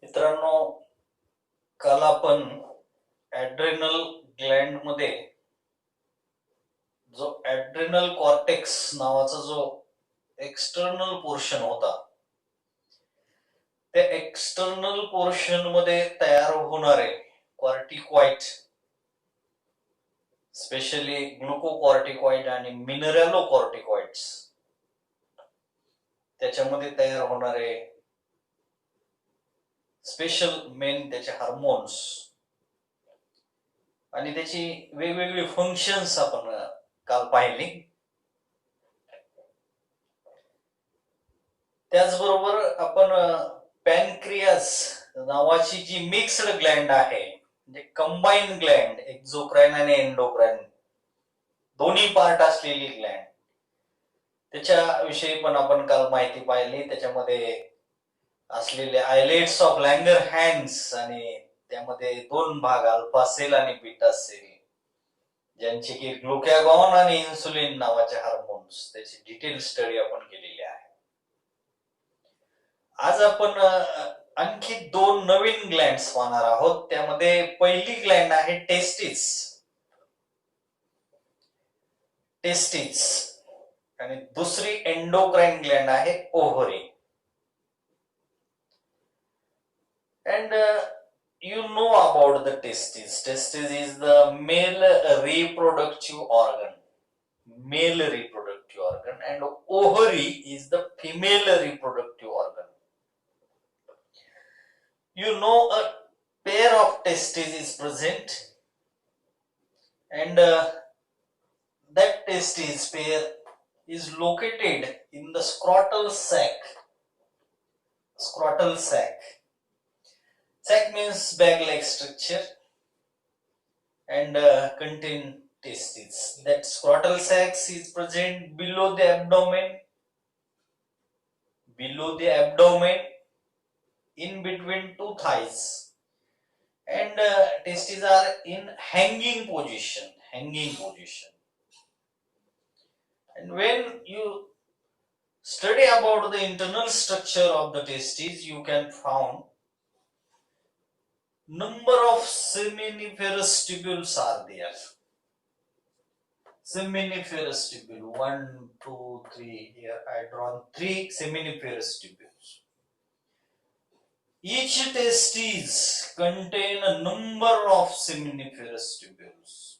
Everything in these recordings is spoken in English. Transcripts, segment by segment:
मित्रांनो, काल आपण ॲड्रेनल ग्लँड मध्ये जो ॲड्रेनल कॉर्टेक्स नावाचा जो एक्सटर्नल पोर्शन होता, त्या एक्सटर्नल पोर्शन मध्ये तयार होणारे कॉर्टिकॉइड, स्पेशली ग्लुकोकॉर्टिकॉइड आणि मिनरॅलो कॉर्टिकॉइड्स, त्याच्यामध्ये तयार होणारे स्पेशल मेन त्याचे हार्मोन्स आणि त्याची वेगवेगळी फंक्शन्स आपण काल पाहिली. त्याचबरोबर आपण पॅनक्रियास नावाची जी मिक्स्ड ग्लँड आहे, म्हणजे कंबाईन ग्लँड, एक्झोक्राईन आणि एंडोक्राईन दोन्ही पार्ट असलेली ग्लँड, त्याच्याविषयी पण आपण काल माहिती पाहिली. त्याच्यामध्ये असलेले आयलेट्स ऑफ लँगर हँड्स आणि त्यामध्ये दोन भाग, अल्फा सेल आणि बीटा सेल, ज्यांचे की ग्लुकॅगॉन आणि इन्सुलिन नावाचे हार्मोन्स, त्याची डिटेल स्टडी आपण केलेली आहे. आज आपण आणखी दोन नवीन ग्लँड्स पाहणार आहोत. त्यामध्ये पहिली ग्लँड आहे टेस्टिस आणि दुसरी एंडोक्राईन ग्लँड आहे ovary. And you know about the testes. Testes is the male reproductive organ. And ovary is the female reproductive organ. You know, a pair of testes is present, and that testes pair is located in the scrotal sac. Sac means bag-like structure and contain testes. That scrotal sac is present below the abdomen, in between two thighs, and testes are in hanging position. And when you study about the internal structure of the testes, you can find number of seminiferous tubules are there. Seminiferous tubule, 1, 2, 3. Here I drawn 3 seminiferous tubules. Each testis contain a number of seminiferous tubules,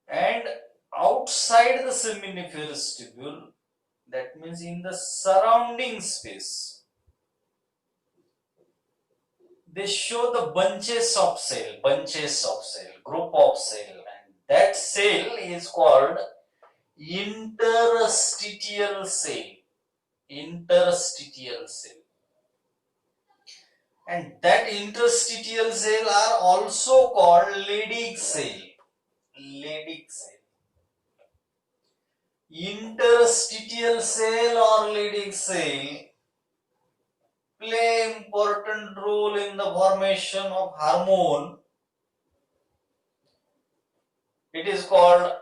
and outside the seminiferous tubule, that means in the surrounding space, they show the bunches of cell, group of cell, and that cell is called interstitial cell. And that interstitial cell are also called Leydig cell. Interstitial cell or Leydig cell play important role in the formation of hormone. It is called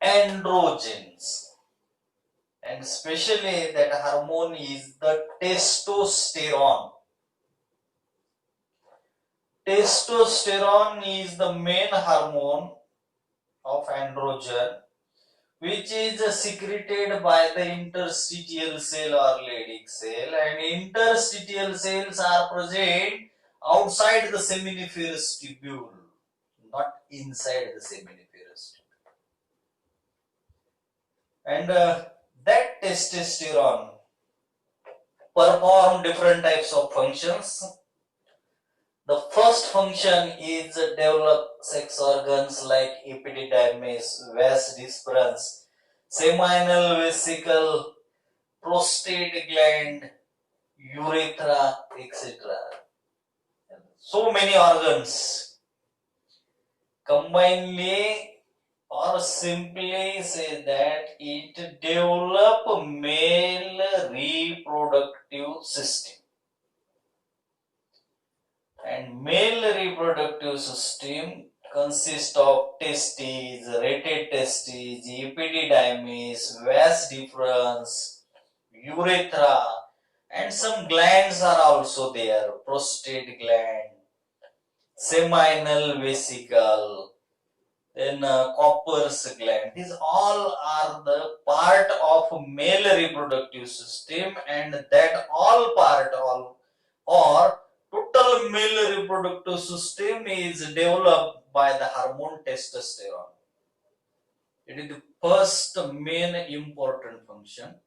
androgens, and especially that hormone is the testosterone. Testosterone is the main hormone of androgen, which is secreted by the interstitial cell or Leydig cell, and interstitial cells are present outside the seminiferous tubule, not inside the seminiferous tubule. And that testosterone perform different types of functions. The first function is develop sex organs like epididymis, vas deferens, seminal vesicle, prostate gland, urethra, etc. So many organs. Combinedly or simply say that it develop male reproductive system. And male reproductive system consists of testes, rated testes, epididymis, vas deferens, urethra, And some glands are also there: prostate gland, seminal vesicle, then Copper's gland. These all are the part of male reproductive system, and that all part or total male reproductive system is developed by the hormone testosterone. It is the first main important function,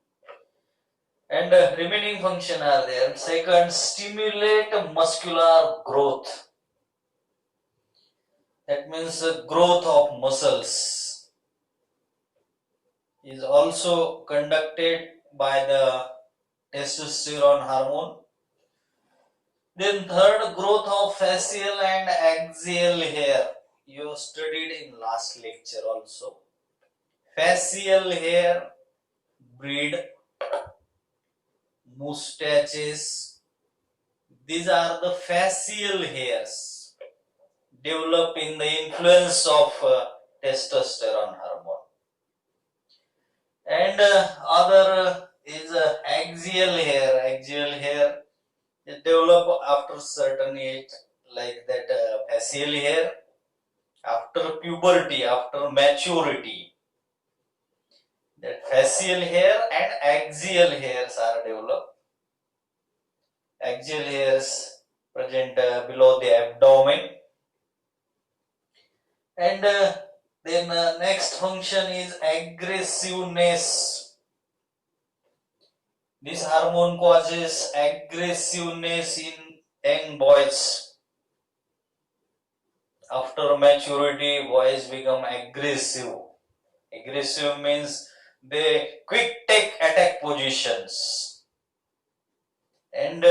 and remaining function are there. Second, stimulate muscular growth. That means the growth of muscles is also conducted by the testosterone hormone. Then third, growth of facial and axial hair. You studied in last lecture also. Facial hair breed, mustaches. These are the facial hairs develop in the influence of testosterone hormone. And other is axial hair. Axial hair it develop after certain age, like that facial hair, after puberty, after maturity. That facial hair and axial hairs are developed. Axial hairs present below the abdomen. And then next function is aggressiveness. This hormone causes aggressiveness in young boys. After maturity, boys become aggressive. Aggressive means they quick take attack positions. And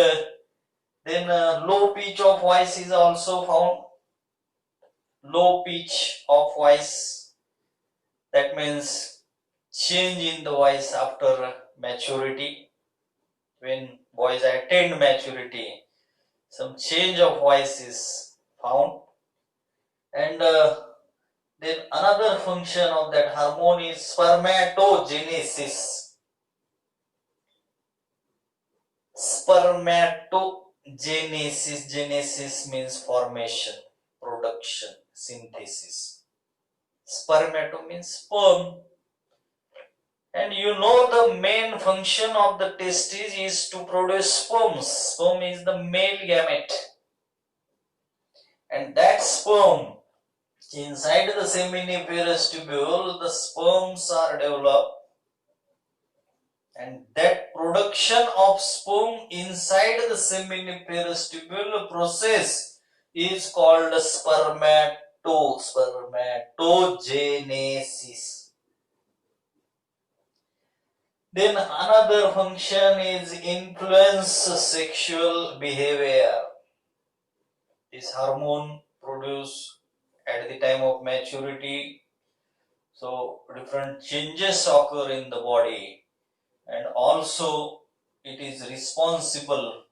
then low pitch of voice is also found. Low pitch of voice, that means change in the voice after maturity. When boys attain maturity, some change of voice is found. And then another function of that hormone is spermatogenesis. Spermatogenesis, genesis means formation, production, synthesis. Spermato means sperm. And you know the main function of the testes is to produce sperms. Sperm is the male gamete. And that sperm, inside the seminiferous tubule, the sperms are developed. And that production of sperm inside the seminiferous tubule process is called spermatogenesis. Then another function is influence sexual behavior. This hormone produced at the time of maturity, so different changes occur in the body, and also it is responsible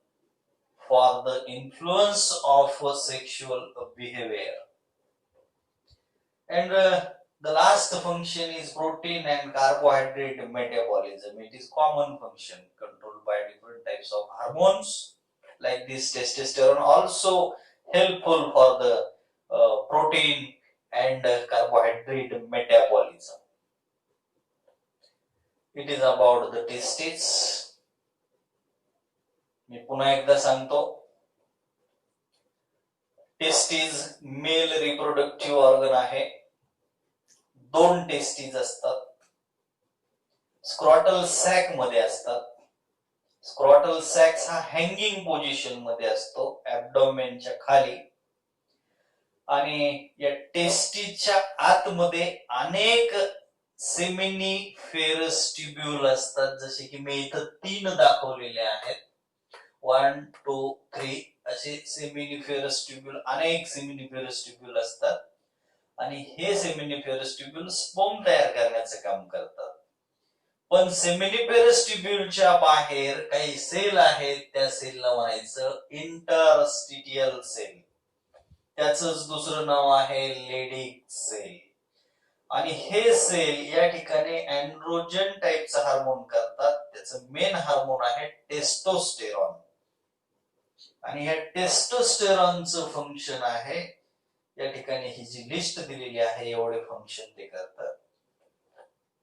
for the influence of sexual behavior. And the last function is protein and carbohydrate metabolism. It is common function controlled by different types of hormones, like this testosterone, also helpful for the protein and carbohydrate metabolism. It is about the testes. मी पुन्हा एकदा सांगतो. Testes male reproductive organ आहे. 2 testes असतात. Scrotal sack मध्ये असतात. Scrotal sex हा hanging position मध्ये असतो ऍब्डोमेनच्या खाली. आणि या टेस्टीच्या आतमध्ये अनेक सेमिनिफेरस ट्यूब्यूल असतात, जसे की मी इथं 3 दाखवलेले आहेत. 1, 2, 3 असे सेमिनिफेरस ट्यूब्यूल, अनेक सेमिनिफेरस ट्यूब्यूल असतात. आणि हे सेमिनिफेरस ट्यूब्यूल स्पर्म तयार करण्याचं काम करतात. पण सेमिनिफेरस ट्यूब्यूलच्या बाहेर काही सेल आहेत, त्या सेलला म्हणायचं इंटरस्टिटियल सेल. त्याचंच दुसरं नाव आहे लेडिक सेल. आणि हे सेल या ठिकाणी अँड्रोजन टाईपचा हार्मोन करतात. त्याचं मेन हार्मोन आहे टेस्टोस्टेरॉन. आणि ह्या टेस्टोस्टेरॉनचं फंक्शन आहे, या ठिकाणी ही जी लिस्ट दिलेली आहे एवढे फंक्शन ते करतात.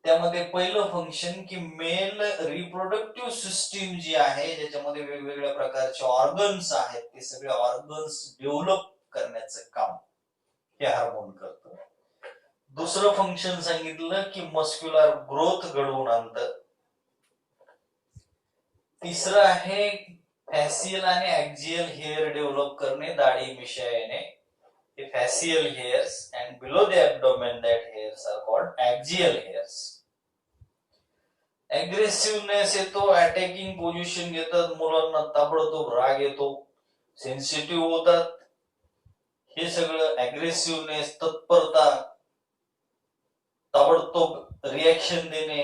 त्यामध्ये पहिलं फंक्शन की मेल रिप्रोडक्टिव्ह सिस्टीम जी आहे, ज्याच्यामध्ये वेगवेगळ्या प्रकारचे ऑर्गन्स आहेत, ते सगळे ऑर्गन्स डेव्हलप करण्याचं काम हे हार्मोन करतं. दुसरं फंक्शन सांगितलं की मस्क्युलर ग्रोथ घडवून आणतं. तिसरं आहे फॅसियल आणि ऍक्झियल हेअर डेव्हलप करणे, दाढी मिशा येणे. हे facial hairs and below the abdomen that hairs are called axial hairs. Aggressiveness येतो, अटॅकिंग पोझिशन घेतात, मुलांना ताबडतोब राग येतो, सेन्सिटिव्ह होतात. हे सगळं अग्रेसिव्हनेस, तत्परता, ताबडतोब रिॲक्शन देणे,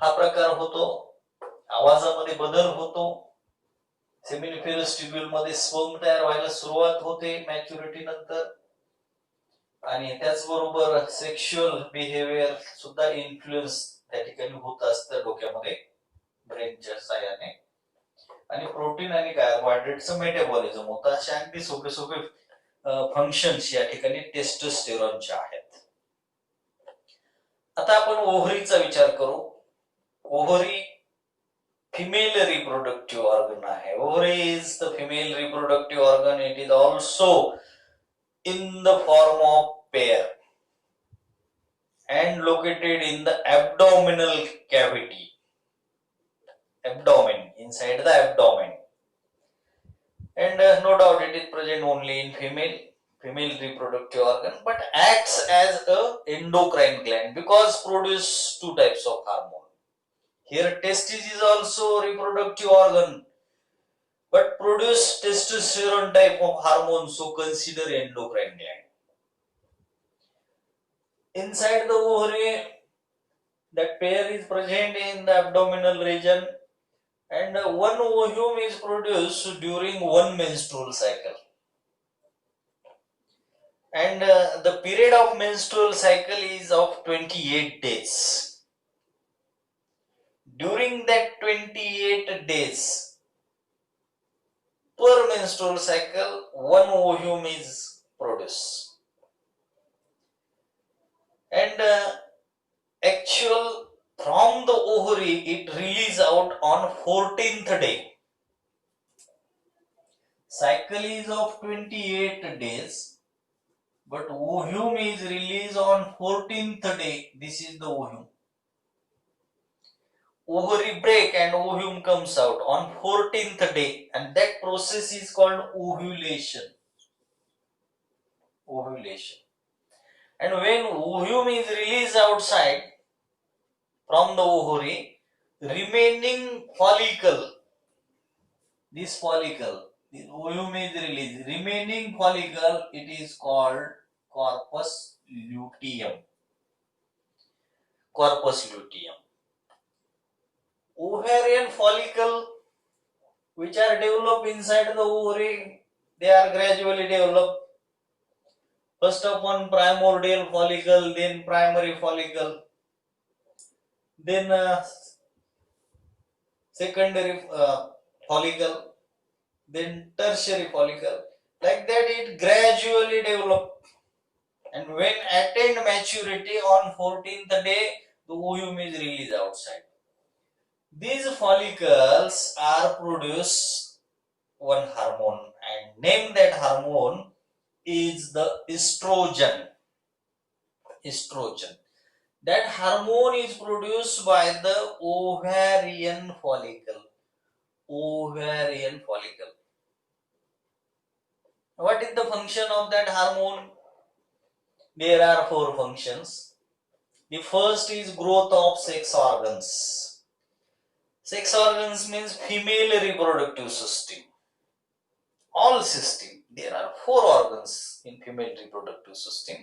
हा प्रकार होतो. आवाजामध्ये बदल होतो. सेमिनिफेरस ट्युब्युल मध्ये स्पर्म तयार व्हायला सुरुवात होते मॅच्युरिटी नंतर. आणि त्याचबरोबर सेक्शुअल बिहेवियर सुद्धा इन्फ्लुएन्स त्या ठिकाणी होत असतं डोक्यामध्ये ब्रेनच्या साह्याने. आणि प्रोटीन आणि कार्बोहायड्रेटचं मेटाबॉलिझम होतं. असे अगदी सोपे सोपे फंक्शन्स या ठिकाणी टेस्टोस्टेरॉनचे आहेत. आता आपण ओव्हरीचा विचार करू. ओव्हरी female reproductive organ आहे. Ovary is the female reproductive organ. It is also in the form of pair and located in the abdominal cavity. Abdomen, inside the abdomen. And no doubt it is present only in female reproductive organ, but acts as a endocrine gland because produce two types of hormone. Here testis is also reproductive organ, but produce testosterone type of hormone, so consider endocrine gland. Inside the ovary, that pair is present in the abdominal region, and one ovum is produced during one menstrual cycle. And the period of menstrual cycle is of 28 days. During that 28 days, per menstrual cycle, one ovum is produced. And actual from the ovary, it releases out on 14th day. Cycle is of 28 days, but ovum is released on 14th day. This is the ovum. Ovary break and ovum comes out on 14th day, and that process is called ovulation. Ovulation. And when ovum is released outside from the ovary, remaining follicle, this ovum is released, remaining follicle, it is called corpus luteum. Corpus luteum. Ovarian follicle which are developed inside the ovary, they are gradually developed. First upon primordial follicle, then primary follicle, then secondary follicle, then tertiary follicle. Like that it gradually develops. And when attained maturity on 14th day, the ovum is released outside. These follicles are produce one hormone, and name that hormone is the estrogen. Estrogen. That hormone is produced by the ovarian follicle. Ovarian follicle. What is the function of that hormone? There are four functions. The first is growth of sex organs. Sex organs means female reproductive system. All system. There are four organs in female reproductive system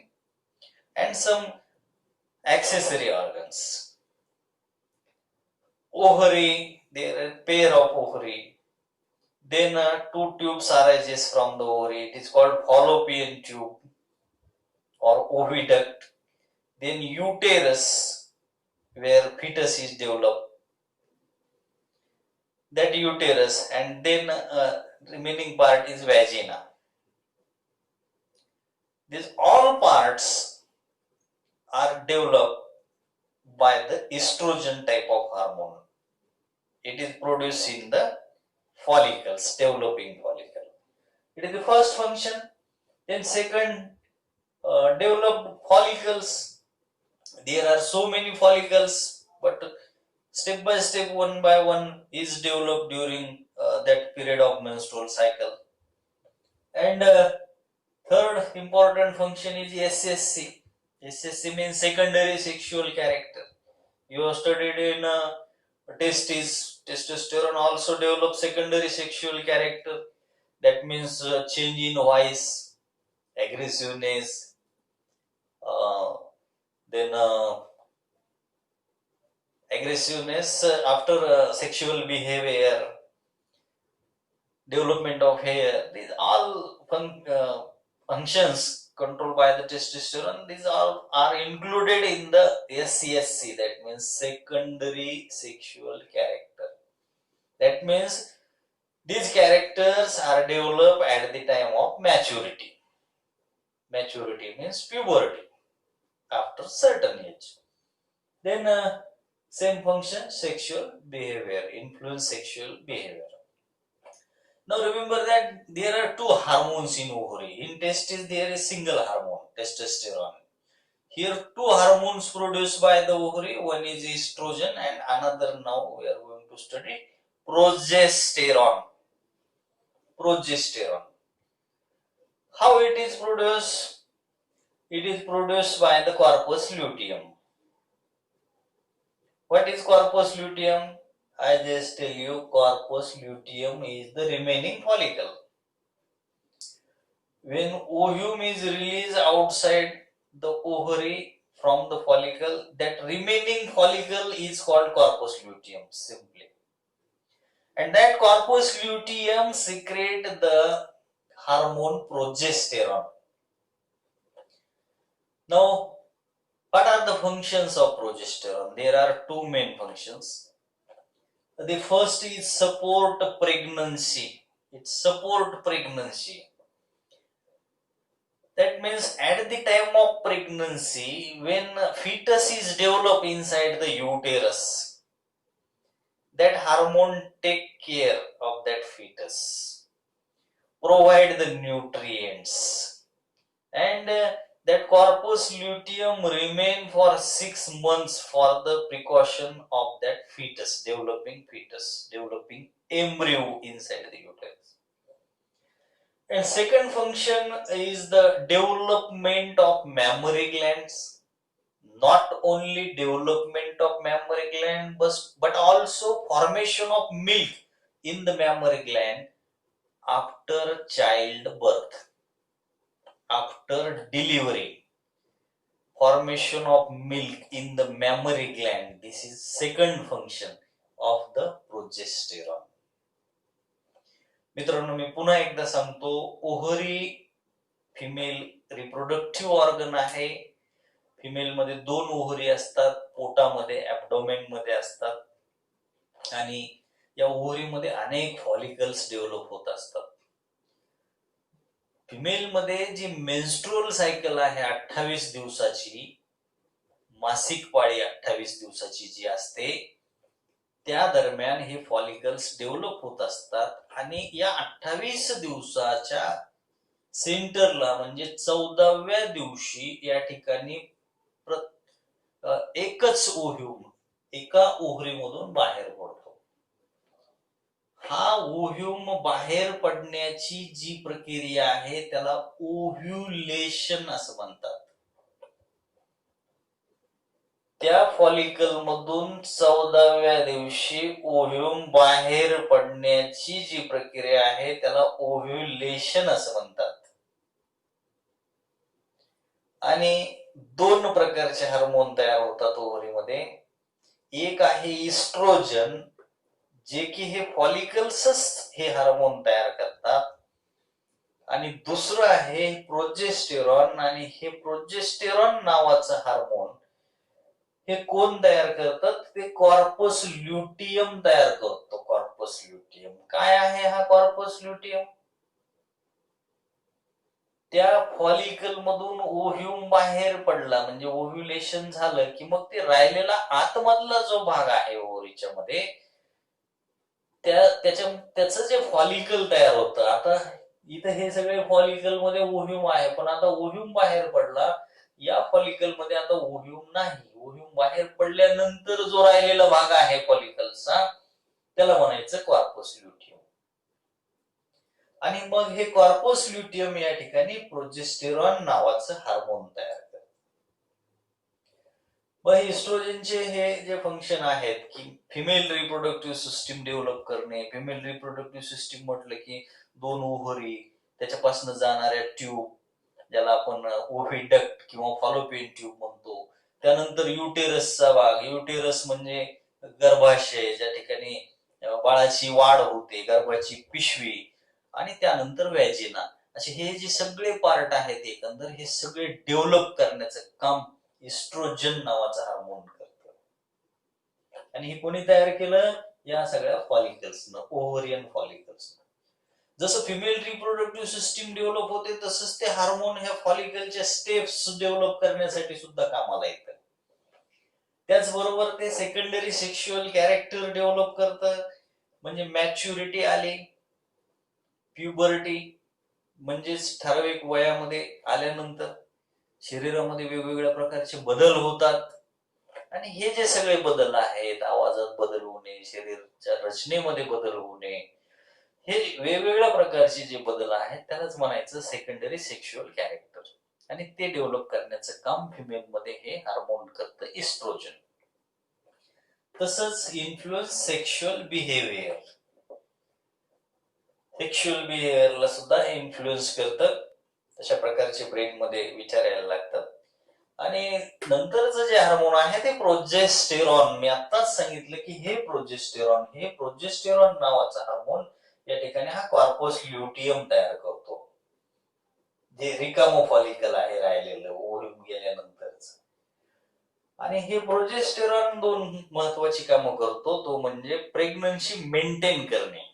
and some accessory organs. Ovary, there are pair of ovary. Then two tubes arises from the ovary. It is called fallopian tube or oviduct. then uterus where fetus is developed, that uterus, and then remaining part is vagina. These all parts are developed by the estrogen type of hormone. It is produced in the follicles, developing follicle. It is the first function. Then second, developed follicles. There are so many follicles, but step by step, one by one is developed during that period of menstrual cycle. And third important function is SSC. SSC means secondary sexual character. You have studied in testes. Testosterone also develops secondary sexual character. That means change in voice, aggressiveness, then aggressiveness after sexual behavior, development of hair. These all functions controlled by the testosterone. These all are included in the SCSC. That means secondary sexual character. That means these characters are developed at the time of maturity. Maturity means puberty after certain age. Then same function, sexual behavior, influence sexual behavior. Now remember that there are two hormones in ovary. In testes there is single hormone, testosterone. Here two hormones produced by the ovary. One is estrogen and another now we are going to study progesterone. Progesterone. How it is produced? It is produced by the corpus luteum. What is corpus luteum? I just tell you, corpus luteum is the remaining follicle. When ovum is released outside the ovary from the follicle, that remaining follicle is called corpus luteum simply. And that corpus luteum secrete the hormone progesterone. Now, what are the functions of progesterone? There are two main functions. The first is support pregnancy. It support pregnancy. That means at the time of pregnancy, when fetus is developed inside the uterus, that hormone take care of that fetus, provide the nutrients, and that corpus luteum remain for 6 months for the precaution of that fetus, developing embryo inside the uterus. And second function is the development of mammary glands. Not only development of mammary gland, but also formation of milk in the mammary gland after childbirth, after delivery. Formation of milk in the mammary gland. This is second function of the progesterone. मित्रांनो, मी पुन्हा एकदा सांगतो, ovary female reproductive organ आहे. Female मध्ये दोन ovary असतात, पोटामध्ये, ऍब्डोमेन मध्ये असतात, आणि या ओव्हरी मध्ये अनेक फॉलिकल्स डेव्हलप होत असतात. फिमेल मध्ये जी मेन्स्ट्रुअल सायकल आहे 28 दिवसाची, मासिक पाळी 28 दिवसाची जी असते, त्या दरम्यान हे फॉलिकल्स डेव्हलप होत असतात. आणि या 28 दिवसाच्या सेंटरला म्हणजे 14व्या दिवशी या ठिकाणी एकच ओव्ह्यूम एका ओव्हरीमधून बाहेर पडतो. हा ओव्ह्यूम बाहेर पडण्याची जी प्रक्रिया आहे त्याला ओव्ह्युलेशन असं म्हणतात. त्या फॉलिकल मधून 14व्या दिवशी ओव्ह्यूम बाहेर पडण्याची जी प्रक्रिया आहे त्याला ओव्ह्युलेशन असं म्हणतात. आणि दोन प्रकारचे हार्मोन तयार होतात ओव्हरीमध्ये. एक आहे आणि दुसरं आहे प्रोजेस्टेरॉन. आणि हे प्रोजेस्टेरॉन नावाचं हार्मोन हे कोण तयार करतात? ते कॉर्पस ल्युटियम तयार करतो. कॉर्पस ल्युटियम काय आहे? हा कॉर्पस ल्युटियम त्या फॉलिकल मधून ओव्ह्यूम बाहेर पडला म्हणजे ओव्ह्युलेशन झालं की मग ते राहिलेला आतमधला जो भाग आहे ओव्हरीच्या मध्ये त्याचं जे फॉलिकल तयार होतं. आता इथं हे सगळे फॉलिकल मध्ये ओव्ह्यूम आहे, पण आता ओव्ह्यूम बाहेर पडला. या फॉलिकल मध्ये आता ओव्ह्यूम नाही. ओव्ह्यूम बाहेर पडल्यानंतर जो राहिलेला भाग आहे फॉलिकलचा त्याला म्हणायचं कॉर्पस ल्युटियम. आणि मग हे कॉर्पस ल्युटियम या ठिकाणी प्रोजेस्टेरॉन नावाचं हार्मोन तयार करतं. मग इस्ट्रोजनचे हे जे फंक्शन आहेत की फिमेल रिप्रोडक्टिव्ह सिस्टीम डेव्हलप करणे. फिमेल रिप्रोडक्टिव्ह सिस्टीम म्हटलं की दोन ओव्हरी, त्याच्यापासून जाणाऱ्या ट्यूब ज्याला आपण ओव्हिडक्ट किंवा फॉलोपियन ट्यूब म्हणतो. त्यानंतर युटेरसचा भाग. युटेरस म्हणजे गर्भाशय, ज्या ठिकाणी बाळाची वाढ होते, गर्भाची पिशवी. आणि त्यानंतर व्हॅजिना. असे हे जे सगळे पार्ट आहेत एकंदर हे सगळे डेव्हलप करण्याचं काम इस्ट्रोजन नावाचा हार्मोन करतं. आणि हे कोणी तयार केलं? या सगळ्या फॉलिकल्सनं, ओव्हरियन फॉलिकल्सनं. जसं फिमेल रिप्रोडक्टिव्ह सिस्टीम डेव्हलप होते तसंच ते हार्मोन ह्या फॉलिकलच्या स्टेप्स डेव्हलप करण्यासाठी सुद्धा कामाला येतं. त्याचबरोबर ते सेकंडरी सेक्शुअल कॅरेक्टर डेव्हलप करतं. म्हणजे मॅच्युरिटी आली, प्युबर्टी म्हणजेच ठराविक वयामध्ये आल्यानंतर शरीरामध्ये वेगवेगळ्या प्रकारचे बदल होतात. आणि हे जे सगळे बदल आहेत, आवाजात बदल होणे, शरीराच्या रचनेमध्ये बदल होणे, हे वेगवेगळ्या प्रकारचे जे बदल आहेत त्यालाच म्हणायचं सेकंडरी सेक्शुअल कॅरेक्टर. आणि ते डेव्हलप करण्याचं काम फिमेलमध्ये हे हार्मोन करतं इस्ट्रोजन. तसंच इन्फ्लुएन्स सेक्शुअल बिहेवियर. सेक्शुअल बिहेवियरला सुद्धा इन्फ्लुएन्स करतं. अशा प्रकारचे ब्रेन मध्ये विचार यायला लागतात. आणि नंतरचं जे हार्मोन आहे ते प्रोजेस्टेरॉन. मी आत्ताच सांगितलं की हे प्रोजेस्टेरॉन नावाचा हार्मोन या ठिकाणी हा कॉर्पस ल्युटियम तयार करतो, जे रिकामो फॉलिकल आहे राहिलेलं ओव्ह्यूम गेल्यानंतरच. आणि हे प्रोजेस्टेरॉन दोन महत्वाची कामं करतो. तो म्हणजे प्रेग्नन्सी मेंटेन करणे.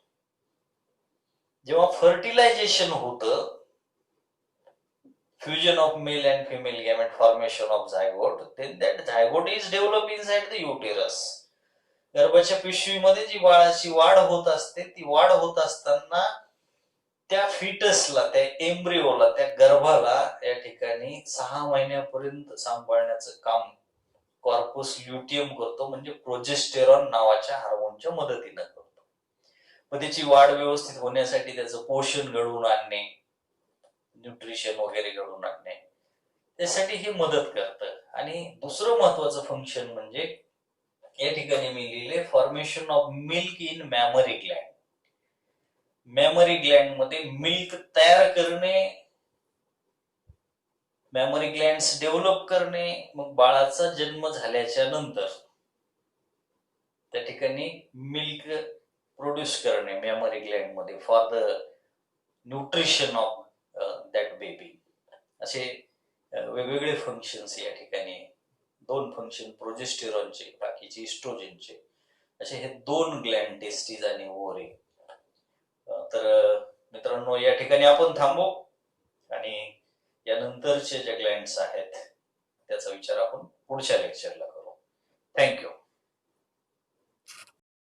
जेव्हा फर्टिलायझेशन होतं, fusion of male and female gamete, formation of zygote, then that zygote is developed inside the uterus. गर्भाच्या पिशवीमध्ये जी बाळाची वाढ होत असते, ती वाढ होत असताना त्या फिटसला, त्या एम्ब्रिओला, त्या गर्भाला या ठिकाणी 6 महिन्यापर्यंत सांभाळण्याचं काम कॉर्पस ल्युटियम करतो. म्हणजे प्रोजेस्टेरॉन नावाच्या हार्मोनच्या मदतीनं करतो. मग त्याची वाढ व्यवस्थित होण्यासाठी त्याचं पोषण घडवून आणणे, न्यूट्रिशन वगैरे घडवून आणणे, त्यासाठी हे मदत करतं. आणि दुसरं महत्वाचं फंक्शन म्हणजे या ठिकाणी मी लिहिले formation of milk in memory Gland. Memory Gland मध्ये मिल्क तयार करणे, मॅमरी ग्लँड्स डेव्हलप करणे. मग बाळाचा जन्म झाल्याच्या नंतर त्या ठिकाणी मिल्क प्रोड्यूस करणे मॅमरी ग्लँड मध्ये for the nutrition of that baby. असे वेगवेगळे फंक्शन्स या ठिकाणी, दोन फंक्शन प्रोजेस्टेरॉनचे, बाकीचे इस्ट्रोजनचे, असे हे दोन ग्लँड, टेस्टीज आणि ओव्हरी. तर मित्रांनो, या ठिकाणी आपण थांबू आणि यानंतरचे जे ग्लँड्स आहेत त्याचा विचार आपण पुढच्या लेक्चरला करू. थँक्यू.